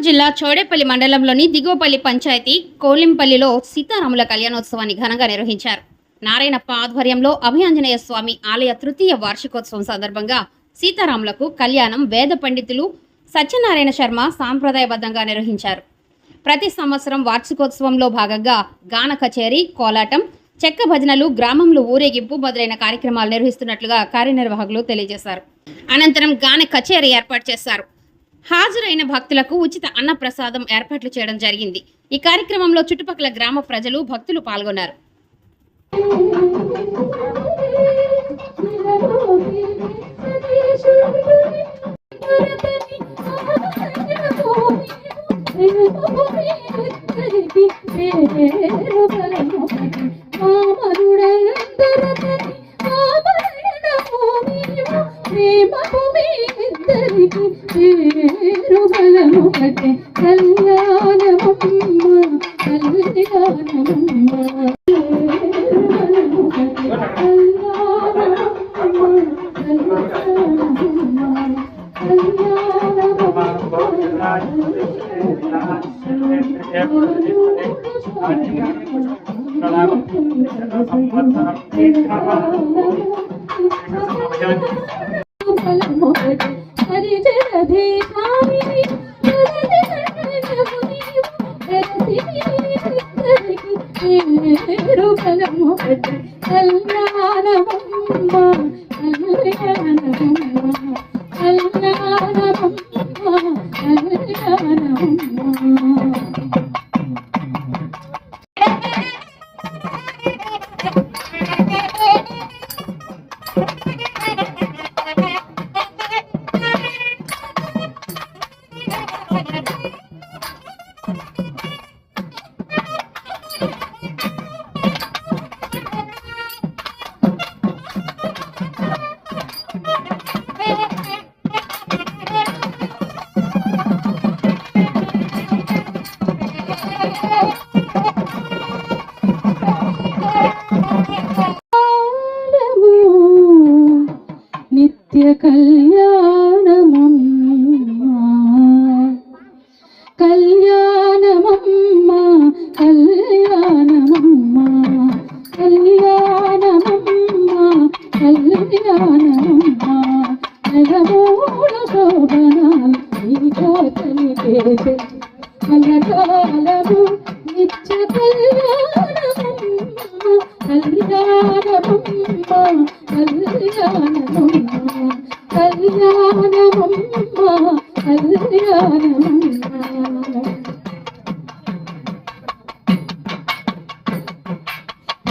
జిల్లా చౌడేపల్లి మండలంలోని దిగువపల్లి పంచాయతీ కోలింపల్లిలో సీతారాముల కళ్యాణోత్సవాన్ని ఘనంగా నిర్వహించారు. నారాయణప్ప ఆధ్వర్యంలో అభయాంజనేయ స్వామి ఆలయ తృతీయ వార్షికోత్సవం సందర్భంగా సీతారాములకు కళ్యాణం వేద పండితులు సత్యనారాయణ శర్మ సాంప్రదాయబద్ధంగా నిర్వహించారు. ప్రతి సంవత్సరం వార్షికోత్సవంలో భాగంగా గాన కచేరీ, కోలాటం, చెక్క భజనలు, గ్రామంలో ఊరేగింపు మొదలైన కార్యక్రమాలు నిర్వహిస్తున్నట్లుగా కార్యనిర్వాహకులు తెలియజేశారు. అనంతరం గాన కచేరీ ఏర్పాటు చేశారు. హాజరైన భక్తులకు ఉచిత అన్న ప్రసాదం ఏర్పాట్లు చేయడం జరిగింది. ఈ కార్యక్రమంలో చుట్టుపక్కల గ్రామ ప్రజలు, భక్తులు పాల్గొన్నారు.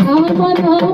రామ రామ